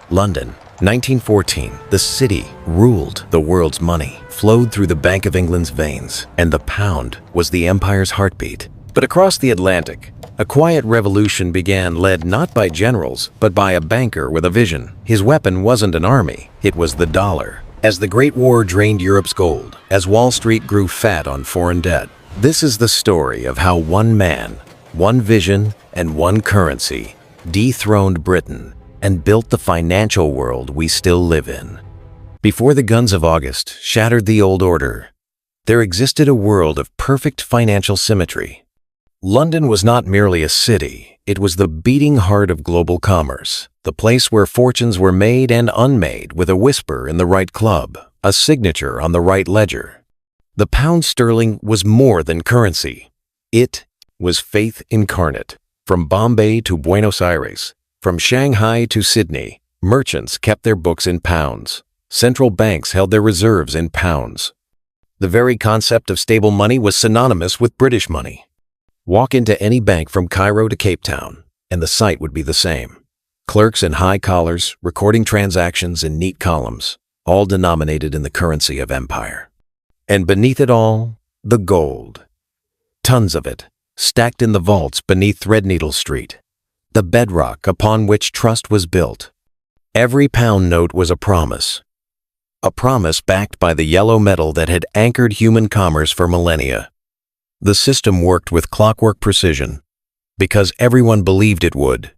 London, 1914. The city ruled the world's money, flowed through the Bank of England's veins, and the pound was the empire's heartbeat. But across the Atlantic, a quiet revolution began, led not by generals, but by a banker with a vision. His weapon wasn't an army, it was the dollar. As the Great War drained Europe's gold, as Wall Street grew fat on foreign debt, this is the story of how one man, one vision, and one currency dethroned Britain and built the financial world we still live in. Before the guns of August shattered the old order, there existed a world of perfect financial symmetry. London was not merely a city, it was the beating heart of global commerce, the place where fortunes were made and unmade with a whisper in the right club, a signature on the right ledger. The pound sterling was more than currency. It was faith incarnate. From Bombay to Buenos Aires, from Shanghai to Sydney, merchants kept their books in pounds. Central banks held their reserves in pounds. The very concept of stable money was synonymous with British money. Walk into any bank from Cairo to Cape Town, and the sight would be the same. Clerks in high collars, recording transactions in neat columns, all denominated in the currency of empire. And beneath it all, the gold. Tons of it, stacked in the vaults beneath Threadneedle Street, the bedrock upon which trust was built. Every pound note was a promise backed by the yellow metal that had anchored human commerce for millennia. The system worked with clockwork precision because everyone believed it would.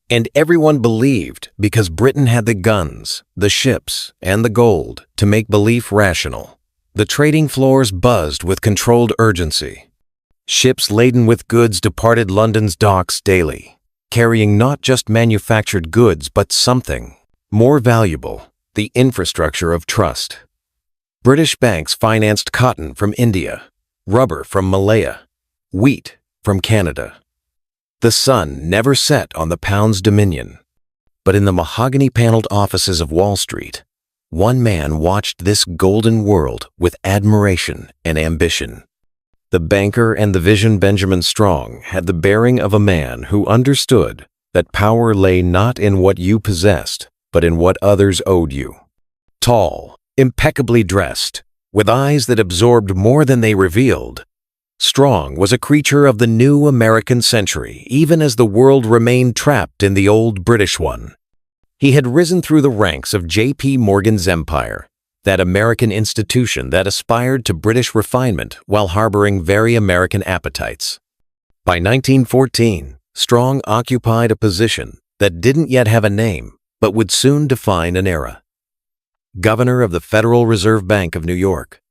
And everyone believed because Britain had the guns, the ships, and the gold to make belief rational. The trading floors buzzed with controlled urgency. Ships laden with goods departed London's docks daily, carrying not just manufactured goods but something more valuable, the infrastructure of trust. British banks financed cotton from India, rubber from Malaya, wheat from Canada. The sun never set on the pound's dominion, but in the mahogany-paneled offices of Wall Street, one man watched this golden world with admiration and ambition. The banker and the vision Benjamin Strong had the bearing of a man who understood that power lay not in what you possessed, but in what others owed you. Tall, impeccably dressed, with eyes that absorbed more than they revealed, Strong was a creature of the new American century, even as the world remained trapped in the old British one. He had risen through the ranks of J.P. Morgan's empire, that American institution that aspired to British refinement while harboring very American appetites. By 1914, Strong occupied a position that didn't yet have a name, but would soon define an era. Governor of the Federal Reserve Bank of New York.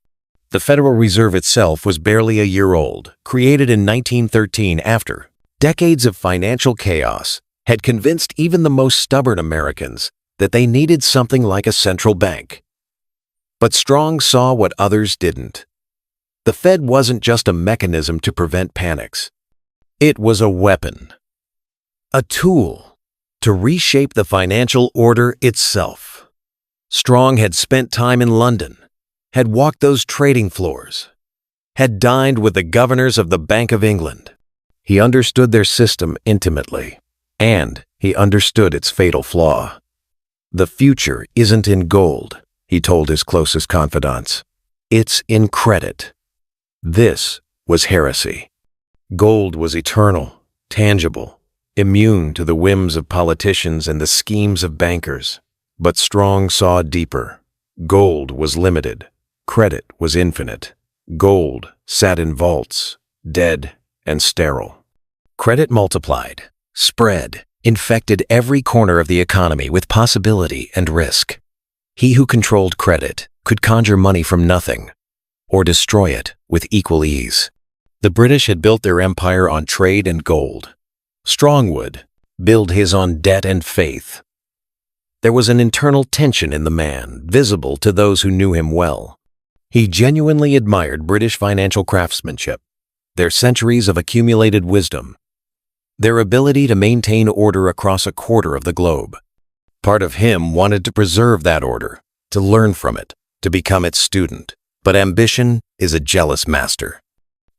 The Federal Reserve itself was barely a year old, created in 1913 after decades of financial chaos had convinced even the most stubborn Americans that they needed something like a central bank. But Strong saw what others didn't. The Fed wasn't just a mechanism to prevent panics. It was a weapon, a tool to reshape the financial order itself. Strong had spent time in London, had walked those trading floors, had dined with the governors of the Bank of England. He understood their system intimately, and he understood its fatal flaw. The future isn't in gold, he told his closest confidants. It's in credit. This was heresy. Gold was eternal, tangible, immune to the whims of politicians and the schemes of bankers. But Strong saw deeper. Gold was limited. Credit was infinite. Gold sat in vaults, dead and sterile. Credit multiplied, spread, infected every corner of the economy with possibility and risk. He who controlled credit could conjure money from nothing, or destroy it with equal ease. The British had built their empire on trade and gold. Strong would build his on debt and faith. There was an internal tension in the man, visible to those who knew him well. He genuinely admired British financial craftsmanship, their centuries of accumulated wisdom, their ability to maintain order across a quarter of the globe. Part of him wanted to preserve that order, to learn from it, to become its student. But ambition is a jealous master.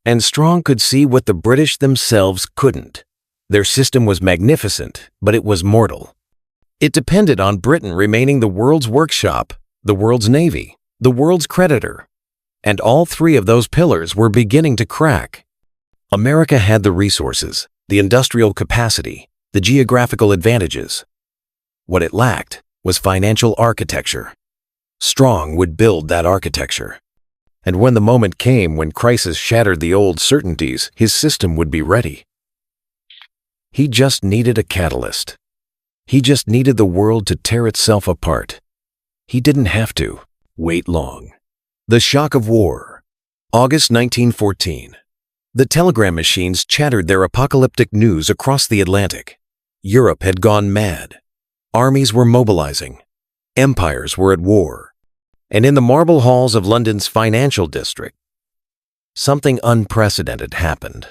And Strong could see what the British themselves couldn't. Their system was magnificent, but it was mortal. It depended on Britain remaining the world's workshop, the world's navy, the world's creditor. And all three of those pillars were beginning to crack. America had the resources, the industrial capacity, the geographical advantages. What it lacked was financial architecture. Strong would build that architecture. And when the moment came when crisis shattered the old certainties, his system would be ready. He just needed a catalyst. He just needed the world to tear itself apart. He didn't have to wait long. The shock of war. August 1914. The telegram machines chattered their apocalyptic news across the Atlantic. Europe had gone mad. Armies were mobilizing. Empires were at war. And in the marble halls of London's financial district, something unprecedented happened.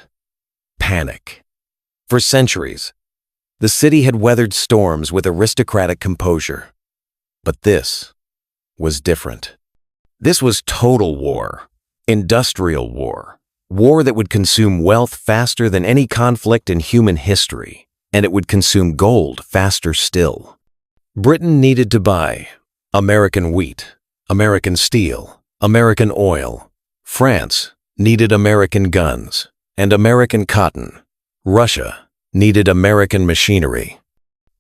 Panic. For centuries, the city had weathered storms with aristocratic composure. But this was different. This was total war, industrial war, war that would consume wealth faster than any conflict in human history, and it would consume gold faster still. Britain needed to buy American wheat, American steel, American oil. France needed American guns and American cotton. Russia needed American machinery.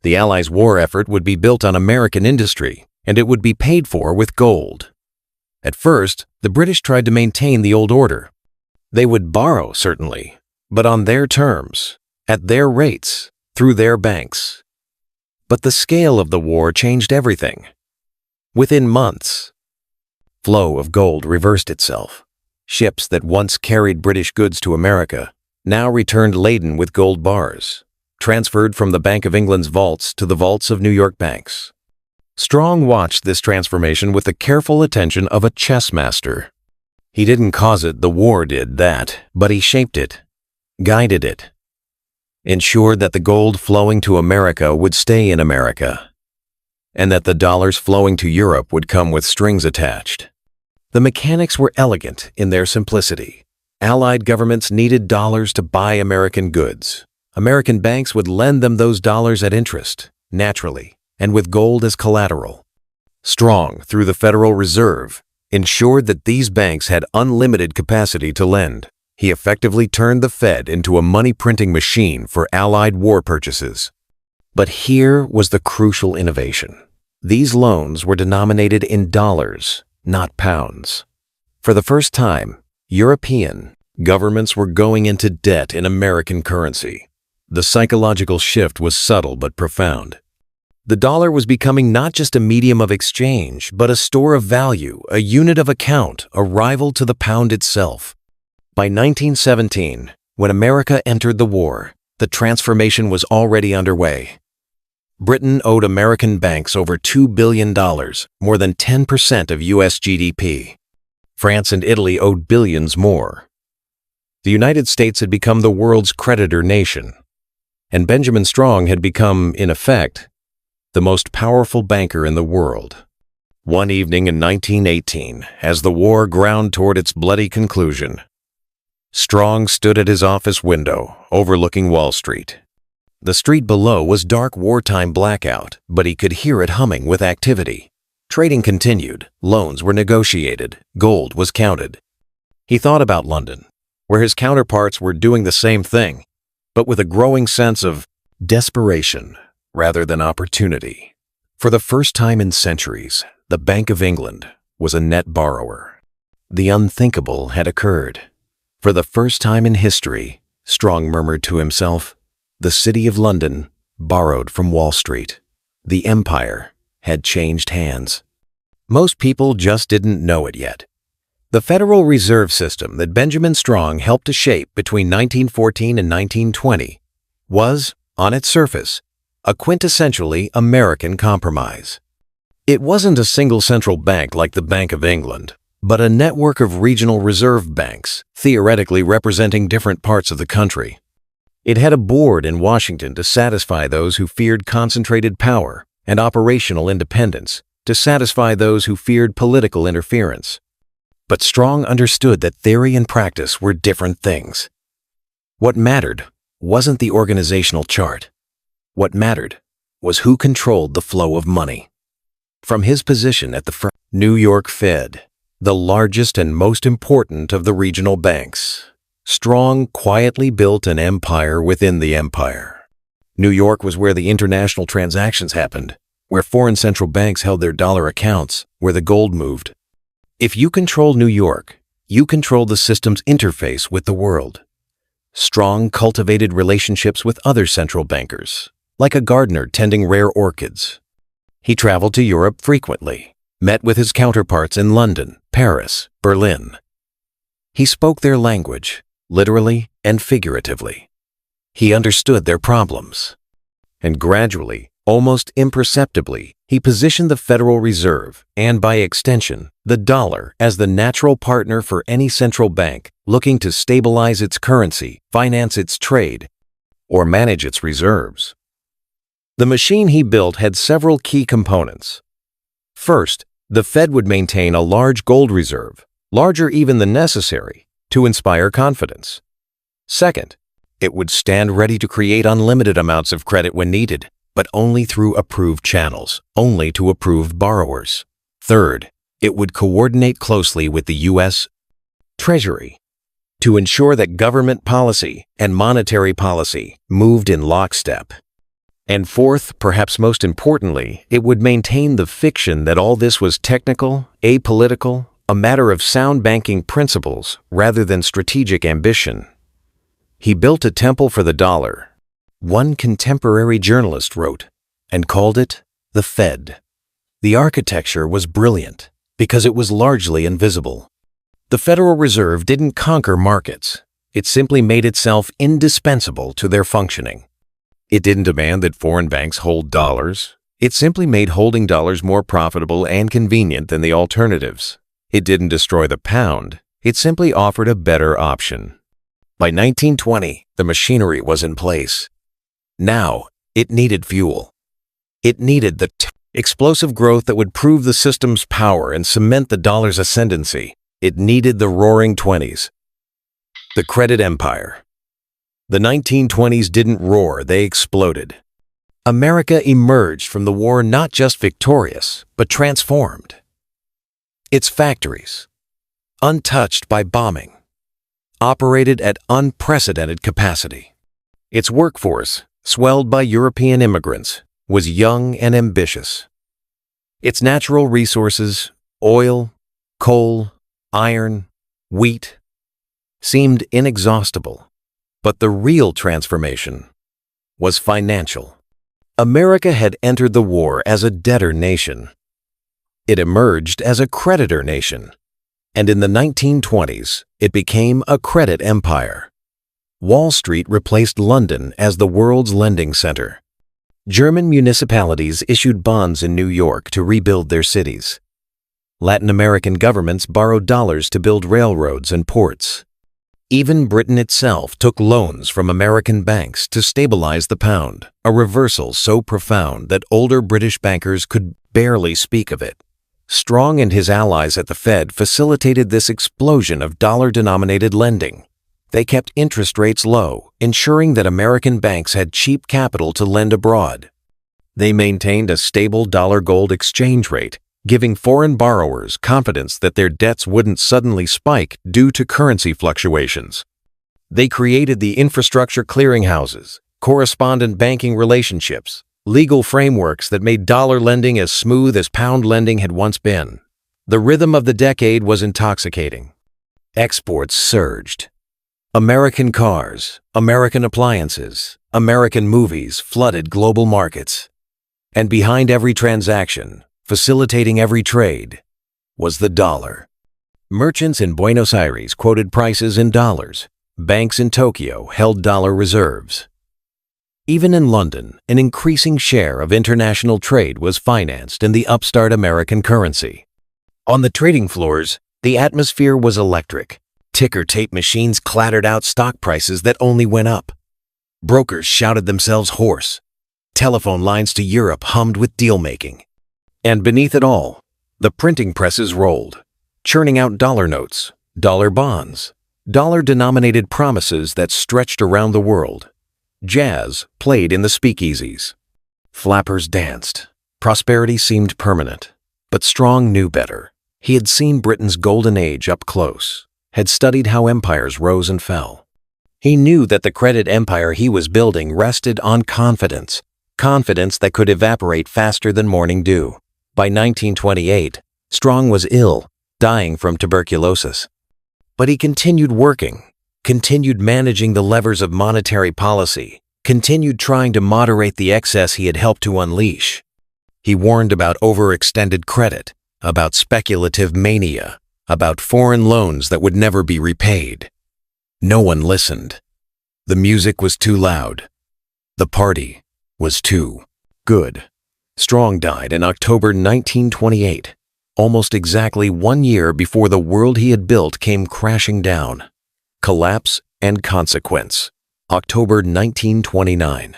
The Allies' war effort would be built on American industry, and it would be paid for with gold. At first, the British tried to maintain the old order. They would borrow, certainly, but on their terms, at their rates, through their banks. But the scale of the war changed everything. Within months, flow of gold reversed itself. Ships that once carried British goods to America now returned laden with gold bars, transferred from the Bank of England's vaults to the vaults of New York banks. Strong watched this transformation with the careful attention of a chess master. He didn't cause it, the war did that, but he shaped it, guided it, ensured that the gold flowing to America would stay in America, and that the dollars flowing to Europe would come with strings attached. The mechanics were elegant in their simplicity. Allied governments needed dollars to buy American goods. American banks would lend them those dollars at interest, naturally, and with gold as collateral. Strong, through the Federal Reserve, ensured that these banks had unlimited capacity to lend. He effectively turned the Fed into a money-printing machine for Allied war purchases. But here was the crucial innovation. These loans were denominated in dollars, not pounds. For the first time, European governments were going into debt in American currency. The psychological shift was subtle but profound. The dollar was becoming not just a medium of exchange, but a store of value, a unit of account, a rival to the pound itself. By 1917, when America entered the war, the transformation was already underway. Britain owed American banks over $2 billion, more than 10% of U.S. GDP. France and Italy owed billions more. The United States had become the world's creditor nation, and Benjamin Strong had become, in effect, the most powerful banker in the world. One evening in 1918, as the war ground toward its bloody conclusion, Strong stood at his office window, overlooking Wall Street. The street below was dark wartime blackout, but he could hear it humming with activity. Trading continued, loans were negotiated, gold was counted. He thought about London, where his counterparts were doing the same thing, but with a growing sense of desperation rather than opportunity. For the first time in centuries, the Bank of England was a net borrower. The unthinkable had occurred. For the first time in history, Strong murmured to himself, the City of London borrowed from Wall Street. The empire had changed hands. Most people just didn't know it yet. The Federal Reserve System that Benjamin Strong helped to shape between 1914 and 1920 was, on its surface, a quintessentially American compromise. It wasn't a single central bank like the Bank of England, but a network of regional reserve banks, theoretically representing different parts of the country. It had a board in Washington to satisfy those who feared concentrated power and operational independence, to satisfy those who feared political interference. But Strong understood that theory and practice were different things. What mattered wasn't the organizational chart. What mattered was who controlled the flow of money. From his position at the New York Fed, the largest and most important of the regional banks, Strong quietly built an empire within the empire. New York was where the international transactions happened, where foreign central banks held their dollar accounts, where the gold moved. If you control New York, you control the system's interface with the world. Strong cultivated relationships with other central bankers, like a gardener tending rare orchids. He traveled to Europe frequently, met with his counterparts in London, Paris, Berlin. He spoke their language, literally and figuratively. He understood their problems. And gradually, almost imperceptibly, he positioned the Federal Reserve, and by extension, the dollar, as the natural partner for any central bank looking to stabilize its currency, finance its trade, or manage its reserves. The machine he built had several key components. First, the Fed would maintain a large gold reserve, larger even than necessary, to inspire confidence. Second, it would stand ready to create unlimited amounts of credit when needed, but only through approved channels, only to approved borrowers. Third, it would coordinate closely with the U.S. Treasury to ensure that government policy and monetary policy moved in lockstep. And fourth, perhaps most importantly, it would maintain the fiction that all this was technical, apolitical, a matter of sound banking principles rather than strategic ambition. He built a temple for the dollar, one contemporary journalist wrote, and called it the Fed. The architecture was brilliant because it was largely invisible. The Federal Reserve didn't conquer markets. It simply made itself indispensable to their functioning. It didn't demand that foreign banks hold dollars. It simply made holding dollars more profitable and convenient than the alternatives. It didn't destroy the pound. It simply offered a better option. By 1920, the machinery was in place. Now, it needed fuel. It needed the explosive growth that would prove the system's power and cement the dollar's ascendancy. It needed the Roaring Twenties. The credit empire. The 1920s didn't roar, they exploded. America emerged from the war not just victorious, but transformed. Its factories, untouched by bombing, operated at unprecedented capacity. Its workforce, swelled by European immigrants, was young and ambitious. Its natural resources, oil, coal, iron, wheat, seemed inexhaustible. But the real transformation was financial. America had entered the war as a debtor nation. It emerged as a creditor nation, and in the 1920s, it became a credit empire. Wall Street replaced London as the world's lending center. German municipalities issued bonds in New York to rebuild their cities. Latin American governments borrowed dollars to build railroads and ports. Even Britain itself took loans from American banks to stabilize the pound, a reversal so profound that older British bankers could barely speak of it. Strong and his allies at the Fed facilitated this explosion of dollar-denominated lending. They kept interest rates low, ensuring that American banks had cheap capital to lend abroad. They maintained a stable dollar-gold exchange rate, giving foreign borrowers confidence that their debts wouldn't suddenly spike due to currency fluctuations. They created the infrastructure clearinghouses, correspondent banking relationships, legal frameworks that made dollar lending as smooth as pound lending had once been. The rhythm of the decade was intoxicating. Exports surged. American cars, American appliances, American movies flooded global markets. And behind every transaction, facilitating every trade, was the dollar. Merchants in Buenos Aires quoted prices in dollars. Banks in Tokyo held dollar reserves. Even in London, an increasing share of international trade was financed in the upstart American currency. On the trading floors, the atmosphere was electric. Ticker tape machines clattered out stock prices that only went up. Brokers shouted themselves hoarse. Telephone lines to Europe hummed with deal-making. And beneath it all, the printing presses rolled, churning out dollar notes, dollar bonds, dollar-denominated promises that stretched around the world. Jazz played in the speakeasies. Flappers danced. Prosperity seemed permanent. But Strong knew better. He had seen Britain's golden age up close, had studied how empires rose and fell. He knew that the credit empire he was building rested on confidence, confidence that could evaporate faster than morning dew. By 1928, Strong was ill, dying from tuberculosis. But he continued working, continued managing the levers of monetary policy, continued trying to moderate the excess he had helped to unleash. He warned about overextended credit, about speculative mania, about foreign loans that would never be repaid. No one listened. The music was too loud. The party was too good. Strong died in October 1928, almost exactly 1 year before the world he had built came crashing down. Collapse and consequence. October 1929.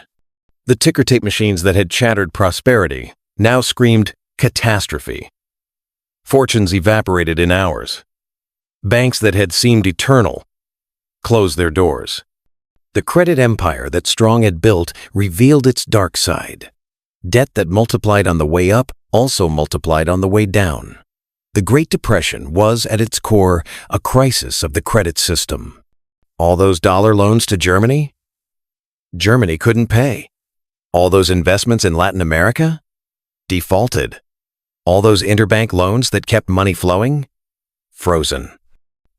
The ticker tape machines that had chattered prosperity now screamed catastrophe. Fortunes evaporated in hours. Banks that had seemed eternal closed their doors. The credit empire that Strong had built revealed its dark side. Debt that multiplied on the way up also multiplied on the way down. The Great Depression was, at its core, a crisis of the credit system. All those dollar loans to Germany? Germany couldn't pay. All those investments in Latin America? Defaulted. All those interbank loans that kept money flowing? Frozen.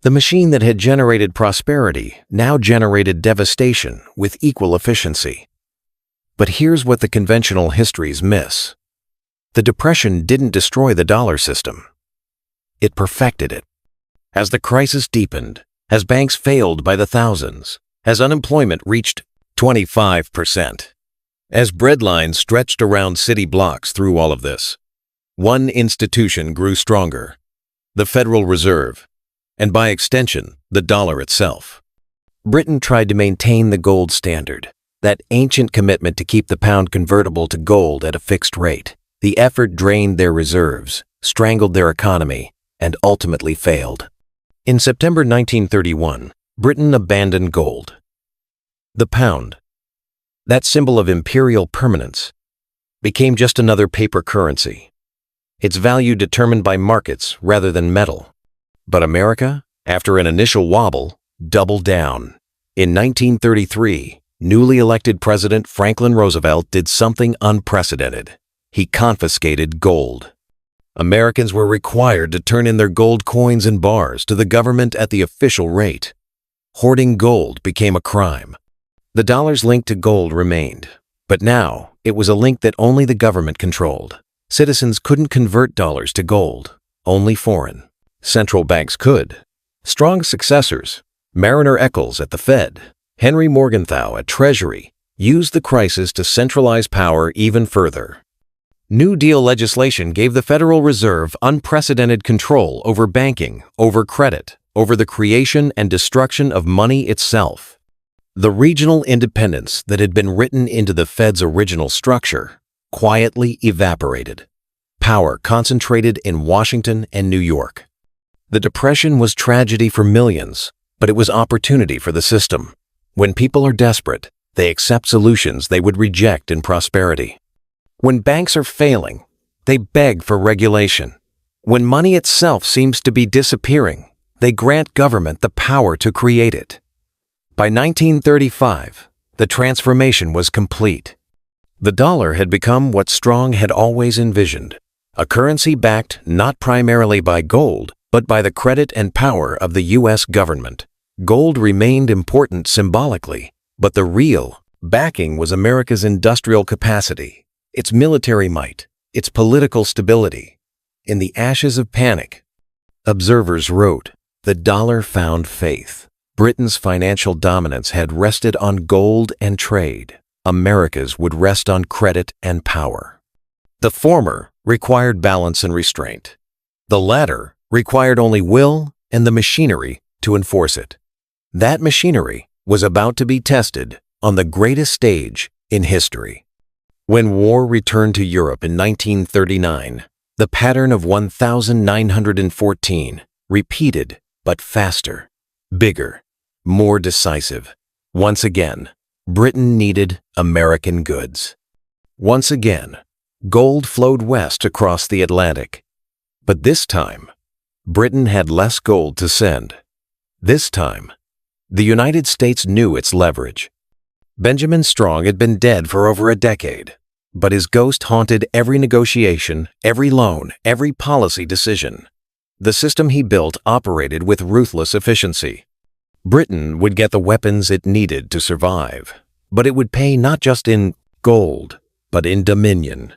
The machine that had generated prosperity now generated devastation with equal efficiency. But here's what the conventional histories miss. The Depression didn't destroy the dollar system. It perfected it. As the crisis deepened, as banks failed by the thousands, as unemployment reached 25%, as breadlines stretched around city blocks through all of this, one institution grew stronger, the Federal Reserve, and by extension, the dollar itself. Britain tried to maintain the gold standard, that ancient commitment to keep the pound convertible to gold at a fixed rate. The effort drained their reserves, strangled their economy, and ultimately failed. In September 1931, Britain abandoned gold. The pound, that symbol of imperial permanence, became just another paper currency, its value determined by markets rather than metal. But America, after an initial wobble, doubled down. In 1933, newly elected President Franklin Roosevelt did something unprecedented. He confiscated gold. Americans were required to turn in their gold coins and bars to the government at the official rate. Hoarding gold became a crime. The dollar's link to gold remained, but now it was a link that only the government controlled. Citizens couldn't convert dollars to gold, only foreign. Central banks could. Strong's successors, Mariner Eccles at the Fed, Henry Morgenthau at Treasury, used the crisis to centralize power even further. New Deal legislation gave the Federal Reserve unprecedented control over banking, over credit, over the creation and destruction of money itself. The regional independence that had been written into the Fed's original structure quietly evaporated. Power concentrated in Washington and New York. The Depression was tragedy for millions, but it was opportunity for the system. When people are desperate, they accept solutions they would reject in prosperity. When banks are failing, they beg for regulation. When money itself seems to be disappearing, they grant government the power to create it. By 1935, the transformation was complete. The dollar had become what Strong had always envisioned, a currency backed not primarily by gold, but by the credit and power of the U.S. government. Gold remained important symbolically, but the real backing was America's industrial capacity, its military might, its political stability. In the ashes of panic, observers wrote, the dollar found faith. Britain's financial dominance had rested on gold and trade. America's would rest on credit and power. The former required balance and restraint. The latter required only will and the machinery to enforce it. That machinery was about to be tested on the greatest stage in history. When war returned to Europe in 1939, the pattern of 1914 repeated, but faster, bigger, more decisive. Once again, Britain needed American goods. Once again, gold flowed west across the Atlantic. But this time, Britain had less gold to send. This time, the United States knew its leverage. Benjamin Strong had been dead for over a decade, but his ghost haunted every negotiation, every loan, every policy decision. The system he built operated with ruthless efficiency. Britain would get the weapons it needed to survive, but it would pay not just in gold, but in dominion.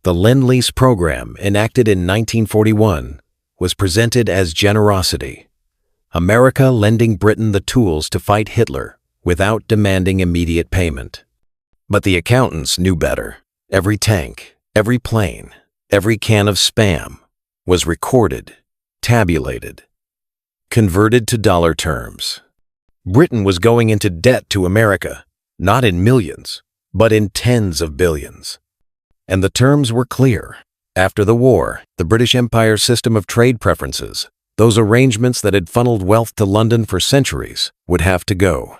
The Lend-Lease program, enacted in 1941, was presented as generosity. America lending Britain the tools to fight Hitler without demanding immediate payment. But the accountants knew better. Every tank, every plane, every can of Spam was recorded, tabulated, converted to dollar terms. Britain was going into debt to America, not in millions, but in tens of billions. And the terms were clear. After the war, the British Empire's system of trade preferences, those arrangements that had funneled wealth to London for centuries, would have to go.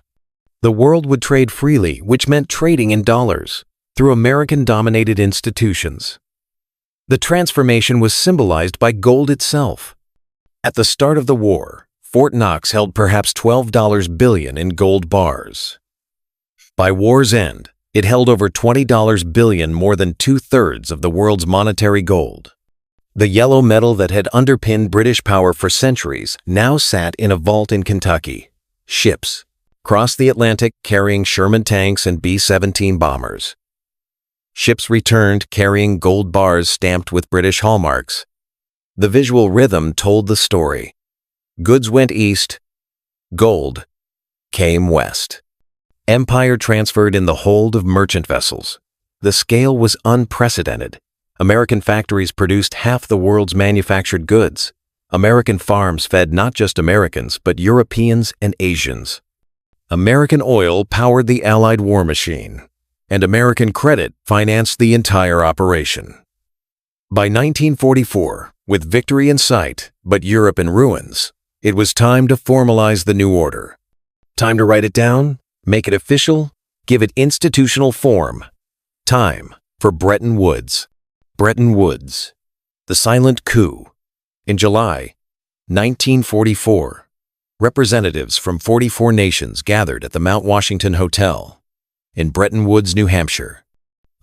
The world would trade freely, which meant trading in dollars, through American-dominated institutions. The transformation was symbolized by gold itself. At the start of the war, Fort Knox held perhaps $12 billion in gold bars. By war's end, it held over $20 billion, more than two-thirds of the world's monetary gold. The yellow metal that had underpinned British power for centuries now sat in a vault in Kentucky. Ships crossed the Atlantic carrying Sherman tanks and B-17 bombers. Ships returned carrying gold bars stamped with British hallmarks. The visual rhythm told the story. Goods went east, gold came west. Empire transferred in the hold of merchant vessels. The scale was unprecedented. American factories produced half the world's manufactured goods. American farms fed not just Americans, but Europeans and Asians. American oil powered the Allied war machine, and American credit financed the entire operation. By 1944, with victory in sight, but Europe in ruins, it was time to formalize the new order. Time to write it down, make it official, give it institutional form. Time for Bretton Woods. Bretton Woods, the silent coup. In July 1944, representatives from 44 nations gathered at the Mount Washington Hotel in Bretton Woods, New Hampshire.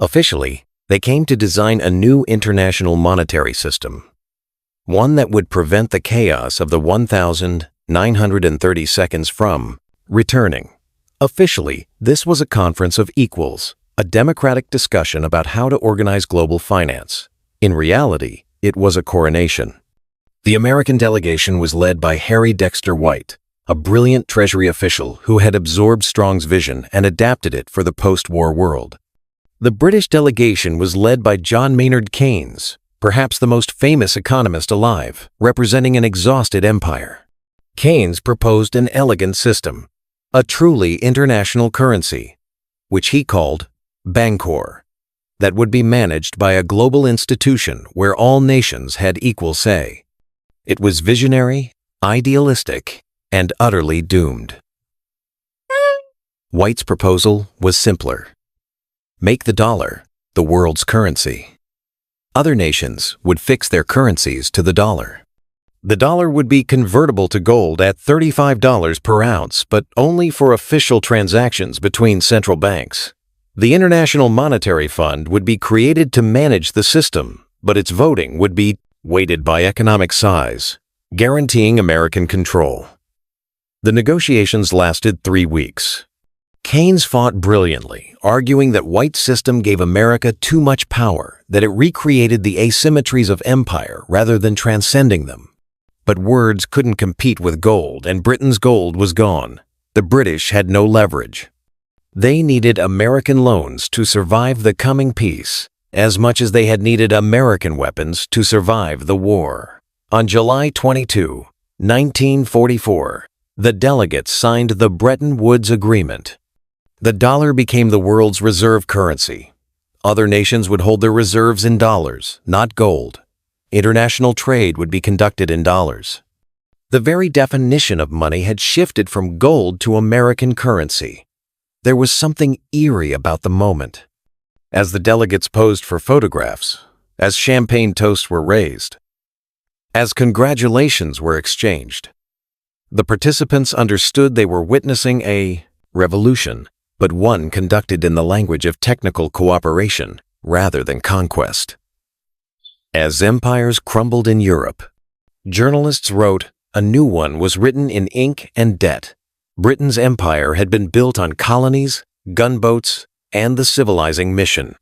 Officially, they came to design a new international monetary system, one that would prevent the chaos of the 1,930 seconds from returning. Officially, this was a conference of equals, a democratic discussion about how to organize global finance. In reality, it was a coronation. The American delegation was led by Harry Dexter White, a brilliant Treasury official who had absorbed Strong's vision and adapted it for the post-war world. The British delegation was led by John Maynard Keynes, perhaps the most famous economist alive, representing an exhausted empire. Keynes proposed an elegant system, a truly international currency, which he called Bancor, that would be managed by a global institution where all nations had equal say. It was visionary, idealistic, and utterly doomed. White's proposal was simpler. Make the dollar the world's currency. Other nations would fix their currencies to the dollar. The dollar would be convertible to gold at $35 per ounce, but only for official transactions between central banks. The International Monetary Fund would be created to manage the system, but its voting would be weighted by economic size, guaranteeing American control. The negotiations lasted 3 weeks. Keynes fought brilliantly, arguing that White's system gave America too much power, that it recreated the asymmetries of empire rather than transcending them. But words couldn't compete with gold, and Britain's gold was gone. The British had no leverage. They needed American loans to survive the coming peace, as much as they had needed American weapons to survive the war. On July 22, 1944, the delegates signed the Bretton Woods Agreement. The dollar became the world's reserve currency. Other nations would hold their reserves in dollars, not gold. International trade would be conducted in dollars. The very definition of money had shifted from gold to American currency. There was something eerie about the moment. as the delegates posed for photographs, as champagne toasts were raised, as congratulations were exchanged. The participants understood they were witnessing a revolution, but one conducted in the language of technical cooperation rather than conquest. As empires crumbled in Europe, journalists wrote, a new one was written in ink and debt. Britain's empire had been built on colonies, gunboats, and the civilizing mission.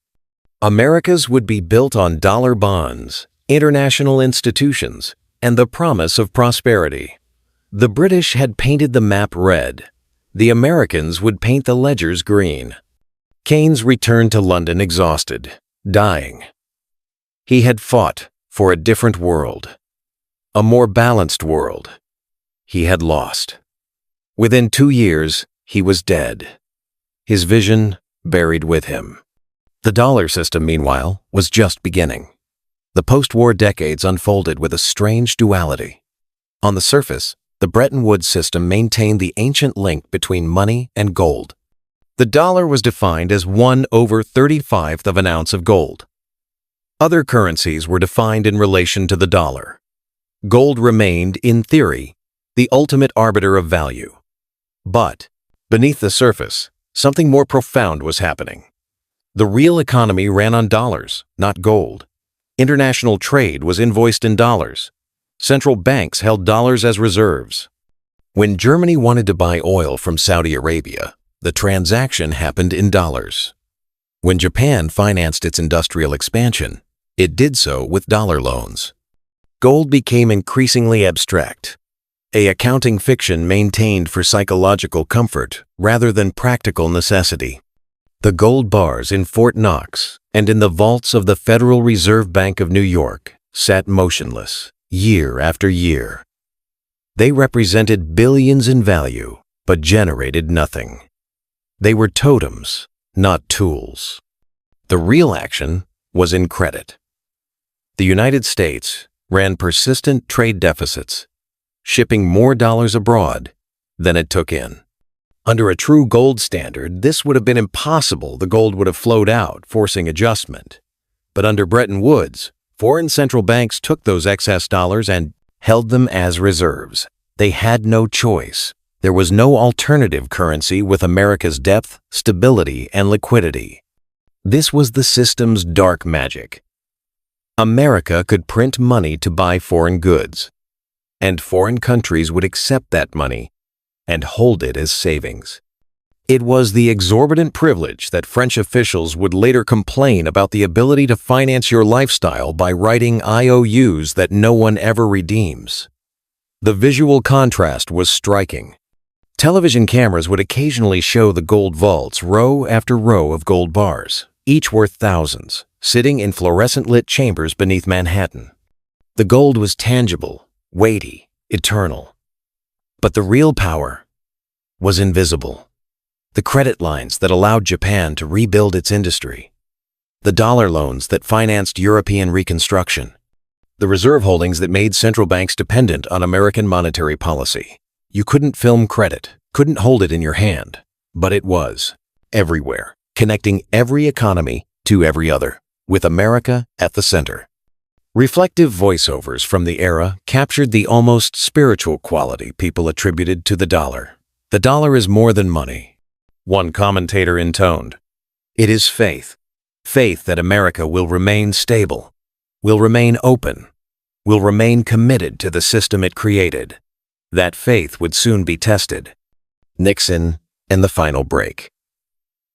America's would be built on dollar bonds, international institutions, and the promise of prosperity. The British had painted the map red. The Americans would paint the ledgers green. Keynes returned to London exhausted, dying. He had fought for a different world, a more balanced world. He had lost. Within 2 years, he was dead. His vision buried with him. The dollar system, meanwhile, was just beginning. The post-war decades unfolded with a strange duality. On the surface, the Bretton Woods system maintained the ancient link between money and gold. The dollar was defined as 1/35 of an ounce of gold. Other currencies were defined in relation to the dollar. Gold remained, in theory, the ultimate arbiter of value. But, beneath the surface, something more profound was happening. The real economy ran on dollars, not gold. International trade was invoiced in dollars. Central banks held dollars as reserves. When Germany wanted to buy oil from Saudi Arabia, the transaction happened in dollars. When Japan financed its industrial expansion, it did so with dollar loans. Gold became increasingly abstract, an accounting fiction maintained for psychological comfort rather than practical necessity. The gold bars in Fort Knox and in the vaults of the Federal Reserve Bank of New York sat motionless, year after year. They represented billions in value, but generated nothing. They were totems, not tools. The real action was in credit. The United States ran persistent trade deficits, shipping more dollars abroad than it took in. Under a true gold standard, this would have been impossible. The gold would have flowed out, forcing adjustment. But under Bretton Woods, foreign central banks took those excess dollars and held them as reserves. They had no choice. There was no alternative currency with America's depth, stability, and liquidity. This was the system's dark magic. America could print money to buy foreign goods, and foreign countries would accept that money and hold it as savings. It was the exorbitant privilege that French officials would later complain about, the ability to finance your lifestyle by writing IOUs that no one ever redeems. The visual contrast was striking. Television cameras would occasionally show the gold vaults, row after row of gold bars, each worth thousands, sitting in fluorescent-lit chambers beneath Manhattan. The gold was tangible, weighty, eternal. But the real power was invisible. The credit lines that allowed Japan to rebuild its industry. The dollar loans that financed European reconstruction. The reserve holdings that made central banks dependent on American monetary policy. You couldn't film credit, couldn't hold it in your hand, but it was everywhere, connecting every economy to every other, with America at the center. Reflective voiceovers from the era captured the almost spiritual quality people attributed to the dollar. The dollar is more than money. One commentator intoned, "It is faith. Faith that America will remain stable, will remain open, will remain committed to the system it created." That faith would soon be tested. Nixon and the final break.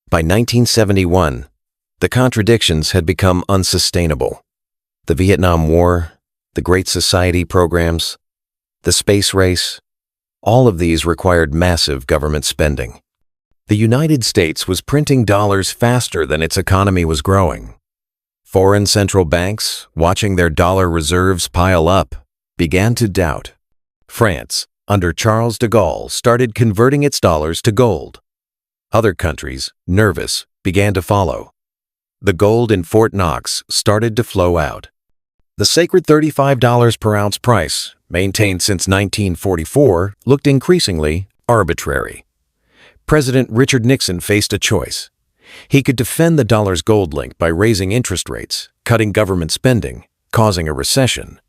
By 1971, the contradictions had become unsustainable. The Vietnam War, the Great Society programs, the space race, all of these required massive government spending. The United States was printing dollars faster than its economy was growing. Foreign central banks, watching their dollar reserves pile up, began to doubt. France, under Charles de Gaulle, started converting its dollars to gold. Other countries, nervous, began to follow. The gold in Fort Knox started to flow out. The sacred $35 per ounce price, maintained since 1944, looked increasingly arbitrary. President Richard Nixon faced a choice. He could defend the dollar's gold link by raising interest rates, cutting government spending, causing a recession.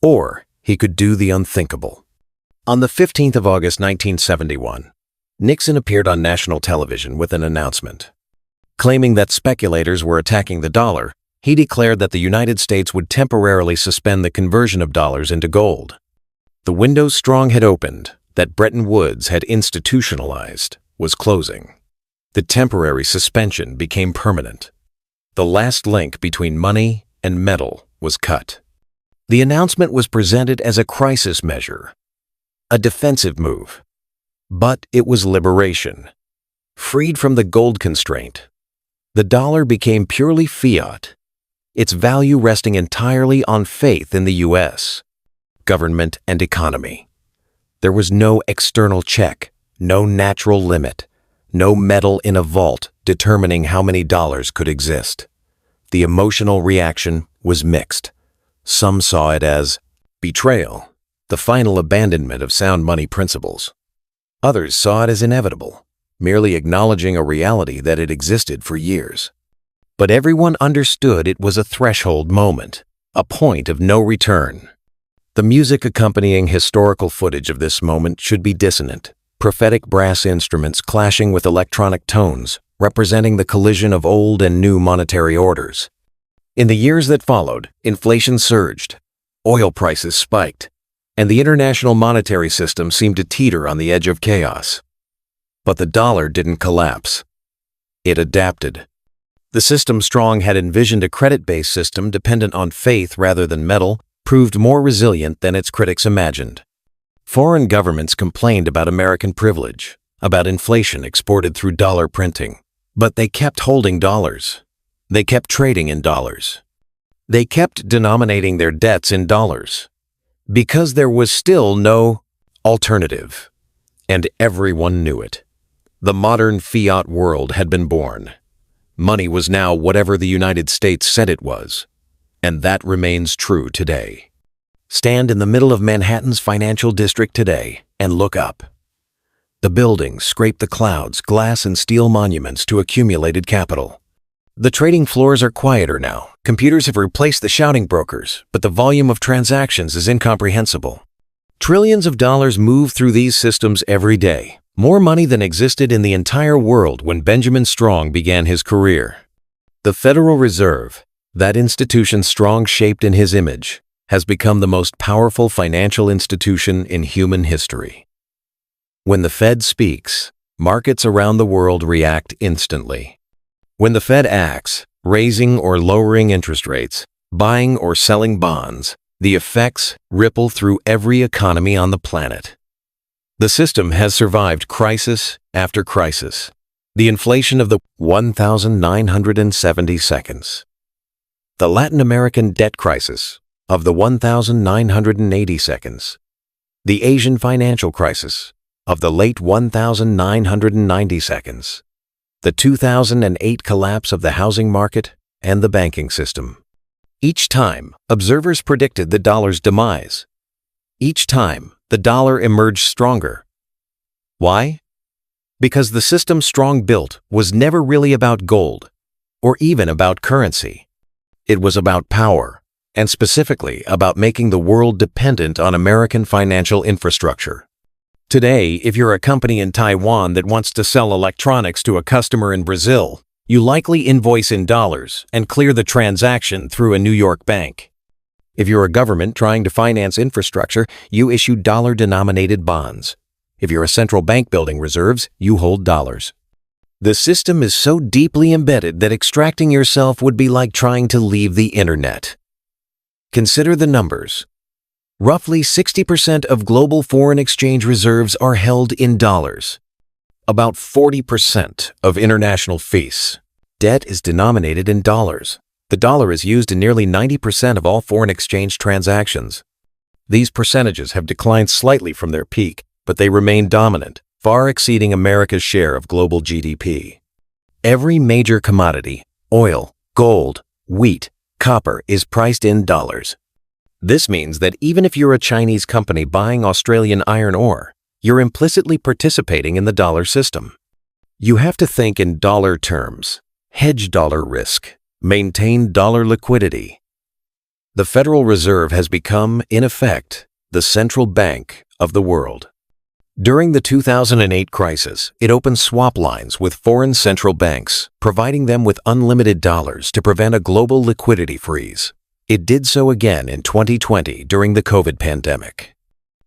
Or he could do the unthinkable. On the 15th of August 1971, Nixon appeared on national television with an announcement. Claiming that speculators were attacking the dollar, he declared that the United States would temporarily suspend the conversion of dollars into gold. The window Strong had opened, that Bretton Woods had institutionalized, was closing. The temporary suspension became permanent. The last link between money and metal was cut. The announcement was presented as a crisis measure, a defensive move. But it was liberation. Freed from the gold constraint, the dollar became purely fiat, its value resting entirely on faith in the U.S. government and economy. There was no external check, no natural limit, no metal in a vault determining how many dollars could exist. The emotional reaction was mixed. Some saw it as betrayal, the final abandonment of sound money principles. Others saw it as inevitable, merely acknowledging a reality that had existed for years. But everyone understood it was a threshold moment, a point of no return. The music accompanying historical footage of this moment should be dissonant, prophetic brass instruments clashing with electronic tones, representing the collision of old and new monetary orders. In the years that followed, inflation surged, oil prices spiked, and the international monetary system seemed to teeter on the edge of chaos. But the dollar didn't collapse. It adapted. The system Strong had envisioned, a credit-based system dependent on faith rather than metal, proved more resilient than its critics imagined. Foreign governments complained about American privilege, about inflation exported through dollar printing. But they kept holding dollars. They kept trading in dollars. They kept denominating their debts in dollars. Because there was still no alternative. And everyone knew it. The modern fiat world had been born. Money was now whatever the United States said it was. And that remains true today. Stand in the middle of Manhattan's financial district today and look up. The buildings scrape the clouds, glass and steel monuments to accumulated capital. The trading floors are quieter now. Computers have replaced the shouting brokers, but the volume of transactions is incomprehensible. Trillions of dollars move through these systems every day, more money than existed in the entire world when Benjamin Strong began his career. The Federal Reserve, that institution Strong shaped in his image, has become the most powerful financial institution in human history. When the Fed speaks, markets around the world react instantly. When the Fed acts, raising or lowering interest rates, buying or selling bonds, the effects ripple through every economy on the planet. The system has survived crisis after crisis. The inflation of the 1,970 seconds. The Latin American debt crisis of the 1,980 seconds. The Asian financial crisis of the late 1,990 seconds. The 2008 collapse of the housing market and the banking system. Each time, observers predicted the dollar's demise. Each time, the dollar emerged stronger. Why? Because the system Strong built was never really about gold, or even about currency. It was about power, and specifically about making the world dependent on American financial infrastructure. Today, if you're a company in Taiwan that wants to sell electronics to a customer in Brazil, you likely invoice in dollars and clear the transaction through a New York bank. If you're a government trying to finance infrastructure, you issue dollar-denominated bonds. If you're a central bank building reserves, you hold dollars. The system is so deeply embedded that extracting yourself would be like trying to leave the internet. Consider the numbers. Roughly 60% of global foreign exchange reserves are held in dollars. About 40% of international fees. Debt is denominated in dollars. The dollar is used in nearly 90% of all foreign exchange transactions. These percentages have declined slightly from their peak, but they remain dominant, far exceeding America's share of global GDP. Every major commodity, oil, gold, wheat, copper, is priced in dollars. This means that even if you're a Chinese company buying Australian iron ore, you're implicitly participating in the dollar system. You have to think in dollar terms, hedge dollar risk, maintain dollar liquidity. The Federal Reserve has become, in effect, the central bank of the world. During the 2008 crisis, it opened swap lines with foreign central banks, providing them with unlimited dollars to prevent a global liquidity freeze. It did so again in 2020 during the COVID pandemic.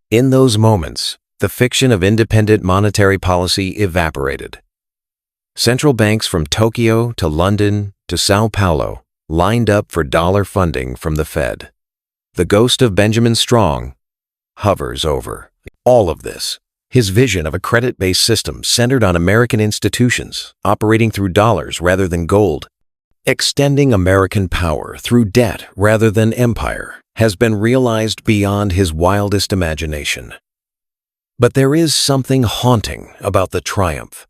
In those moments, the fiction of independent monetary policy evaporated. Central banks from Tokyo to London to Sao Paulo lined up for dollar funding from the Fed. The ghost of Benjamin Strong hovers over all of this. His vision of a credit-based system centered on American institutions, operating through dollars rather than gold, extending American power through debt rather than empire, has been realized beyond his wildest imagination. But there is something haunting about the triumph.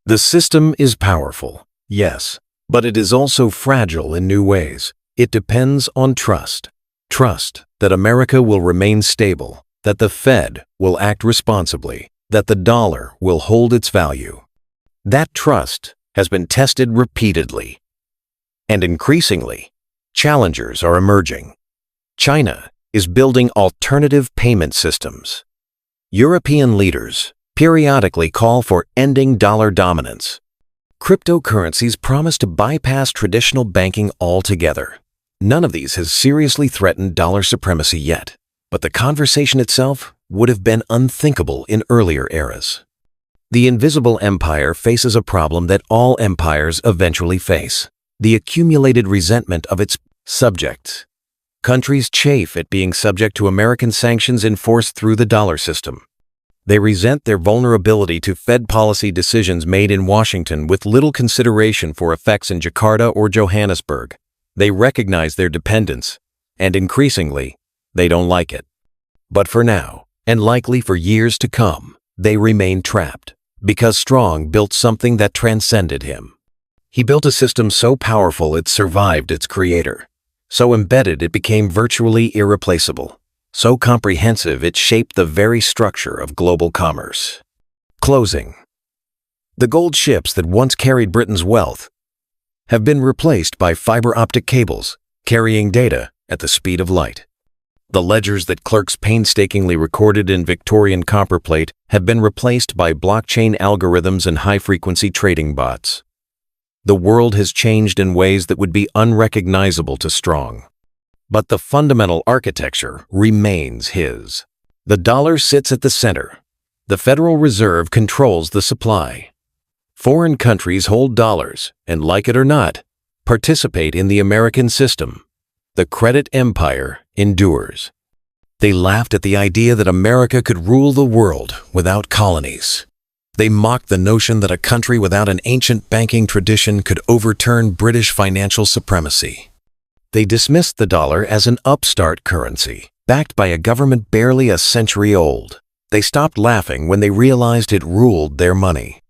The system is powerful, yes, but it is also fragile in new ways. It depends on trust. Trust that America will remain stable, that the Fed will act responsibly, that the dollar will hold its value. That trust has been tested repeatedly. And increasingly, challengers are emerging. China is building alternative payment systems. European leaders periodically call for ending dollar dominance. Cryptocurrencies promise to bypass traditional banking altogether. None of these has seriously threatened dollar supremacy yet, but the conversation itself would have been unthinkable in earlier eras. The invisible empire faces a problem that all empires eventually face: the accumulated resentment of its subjects. Countries chafe at being subject to American sanctions enforced through the dollar system. They resent their vulnerability to Fed policy decisions made in Washington with little consideration for effects in Jakarta or Johannesburg. They recognize their dependence, and increasingly, they don't like it. But for now, and likely for years to come, they remain trapped, because Strong built something that transcended him. He built a system so powerful it survived its creator, so embedded it became virtually irreplaceable, so comprehensive it shaped the very structure of global commerce. Closing. The gold ships that once carried Britain's wealth have been replaced by fiber optic cables carrying data at the speed of light. The ledgers that clerks painstakingly recorded in Victorian copperplate have been replaced by blockchain algorithms and high-frequency trading bots. The world has changed in ways that would be unrecognizable to Strong. But the fundamental architecture remains his. The dollar sits at the center. The Federal Reserve controls the supply. Foreign countries hold dollars and, like it or not, participate in the American system. The credit empire endures. They laughed at the idea that America could rule the world without colonies. They mocked the notion that a country without an ancient banking tradition could overturn British financial supremacy. They dismissed the dollar as an upstart currency, backed by a government barely a century old. They stopped laughing when they realized it ruled their money.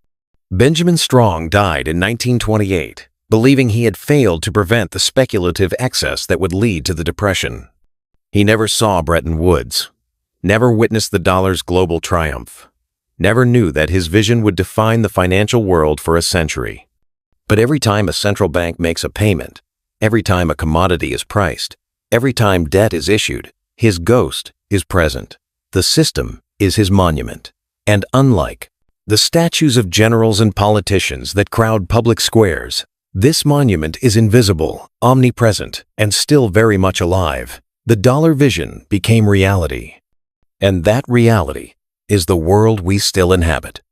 Benjamin Strong died in 1928, believing he had failed to prevent the speculative excess that would lead to the Depression. He never saw Bretton Woods, never witnessed the dollar's global triumph, never knew that his vision would define the financial world for a century. But every time a central bank makes a payment, every time a commodity is priced, every time debt is issued, his ghost is present. The system is his monument. And unlike the statues of generals and politicians that crowd public squares, this monument is invisible, omnipresent, and still very much alive. The dollar vision became reality. And that reality is the world we still inhabit.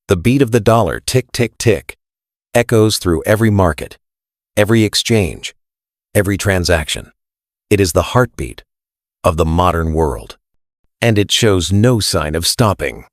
The beat of the dollar, tick, tick, tick, echoes through every market, every exchange, every transaction. It is the heartbeat of the modern world. And it shows no sign of stopping.